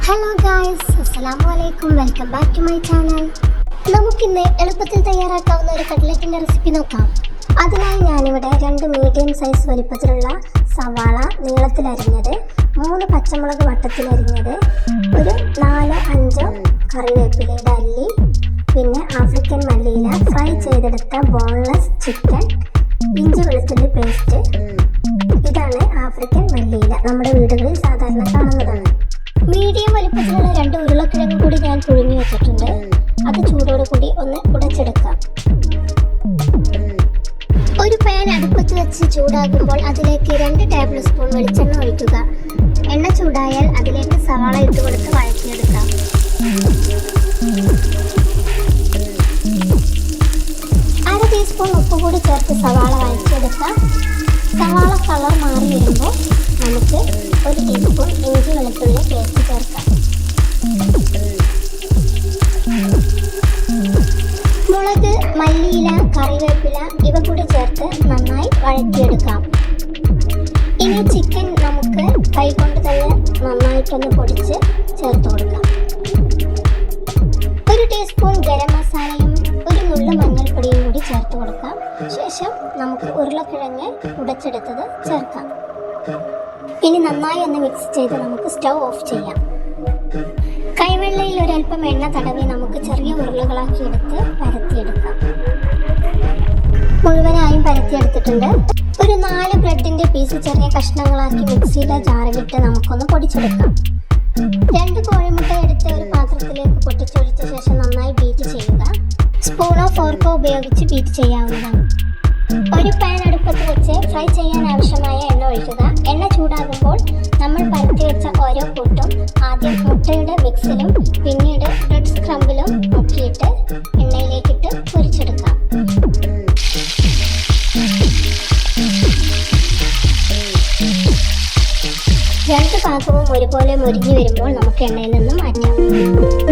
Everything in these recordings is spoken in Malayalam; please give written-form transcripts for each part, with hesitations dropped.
ഹലോ ഗായ്സ്, അസ്സലാമു അലൈക്കും. Welcome back to my channel. നമുക്കിന്ന് എളുപ്പത്തിൽ തയ്യാറാക്കാവുന്ന ഒരു കട്ട്ലറ്റിൻ്റെ റെസിപ്പി നോക്കാം. അതിനായി ഞാനിവിടെ 2 മീഡിയം സൈസ് വലിപ്പത്തിലുള്ള സവാള നീളത്തിലരിഞ്ഞത്, 3 പച്ചമുളക് വട്ടത്തിലരിഞ്ഞത്, ഒരു 4-5 കറിവേപ്പിലയുടെ അല്ലി, പിന്നെ ആഫ്രിക്കൻ മല്ലിയില, ഫ്രൈ ചെയ്തെടുത്ത ബോൺലെസ് ചിക്കൻ, ഇഞ്ചി വെളുത്തുള്ളി പേസ്റ്റ്. ഇതാണ് ആഫ്രിക്കൻ മല്ലിയില, നമ്മുടെ വീടുകളിൽ സാധാരണ കാണുന്നതാണ്. മീഡിയം വലിപ്പത്തിലുള്ള 2 ഉരുളക്കിഴങ്ങ് കൂടി ഞാൻ പുഴുങ്ങി വെച്ചിട്ടുണ്ട്. അത് ചൂടോട് കൂടി ഒന്ന് ഉടച്ചെടുക്കാം. ഒരു പാൻ അടുപ്പത്ത് വെച്ച് ചൂടാകുമ്പോൾ അതിലേക്ക് 2 ടേബിൾ സ്പൂൺ വെളിച്ചെണ്ണ ഒഴിക്കുക. എണ്ണ ചൂടായാൽ അതിലേക്ക് സവാള ഇട്ട് കൊടുത്ത് വഴറ്റിയെടുക്കാം. അര ടീസ്പൂൺ ഉപ്പ് കൂടി ചേർത്ത് സവാള വഴറ്റിയെടുക്കാം. സവാള കളർ മാറി വരുമ്പോൾ നമുക്ക് 1 ടീസ്പൂൺ ഇഞ്ചി വെളുത്തുള്ളി പേസ്റ്റ് ചേർക്കാം. മുളക്, മല്ലിയില, കറിവേപ്പില ഇവ കൂടി ചേർത്ത് നന്നായി വഴറ്റിയെടുക്കാം. ഇനി ചിക്കൻ നമുക്ക് കൈകൊണ്ട് തന്നെ നന്നായിട്ടൊന്ന് പൊടിച്ച് ചേർത്ത് കൊടുക്കാം. 1 ടീസ്പൂൺ ഗരം മസാലയും 1 നുള്ളു മഞ്ഞൾപ്പൊടിയും കൂടി ചേർത്ത് കൊടുക്കാം. ശേഷം നമുക്ക് ഉരുളക്കിഴങ്ങ് ഉടച്ചെടുത്തത് ചേർക്കാം. ഇനി നന്നായി ഒന്ന് മിക്സ് ചെയ്ത് നമുക്ക് സ്റ്റൗ ഓഫ് ചെയ്യാം. കൈവെള്ളയിൽ ഒരൽപ്പം എണ്ണ തടവി നമുക്ക് ചെറിയ ഉരുളകളാക്കി എടുത്ത് പരത്തിയെടുക്കാം. മുഴുവനായും പരത്തിയെടുത്തിട്ടുണ്ട്. ഒരു 4 ബ്രെഡിന്റെ പീസ് ചെറിയ കഷ്ണങ്ങളാക്കി മിക്സിയിലെ ജാറിലിട്ട് നമുക്കൊന്ന് പൊടിച്ചെടുക്കാം. 2 കോഴിമുട്ട എടുത്ത് ഒരു പാത്രത്തിലേക്ക് പൊട്ടിച്ചൊഴിച്ച ശേഷം നന്നായി ബീറ്റ് ചെയ്യുക. സ്പൂണോ ഫോർക്കോ ഉപയോഗിച്ച് ബീറ്റ് ചെയ്യാവുന്നതാണ്. ഒരു പാൻ അടുപ്പത്ത് വെച്ച് ഫ്രൈ ചെയ്യാൻ ആവശ്യമായ എണ്ണ ഒഴിക്കുക. എണ്ണ ചൂടാകുമ്പോൾ നമ്മൾ പരത്തി വെച്ച ഓരോ കൂട്ടും ആദ്യം മുട്ടയുടെ മിക്സിലും പിന്നീട് ബ്രെഡ് സ്ക്രംബിലും മുക്കിയിട്ട് എണ്ണയിലേക്കിട്ട് പൊരിച്ചെടുക്കാം. രണ്ട് ഭാഗവും ഒരുപോലെ മൊരിഞ്ഞു വരുമ്പോൾ നമുക്ക് എണ്ണയിൽ നിന്നും മാറ്റാം.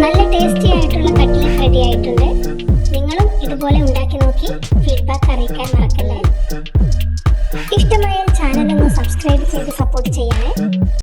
നല്ല ടേസ്റ്റി ആയിട്ടുള്ള കട്ട്ലറ്റ് റെഡി ആയിട്ടുണ്ട്. നിങ്ങളും ഇതുപോലെ ഉണ്ടാക്കി നോക്കി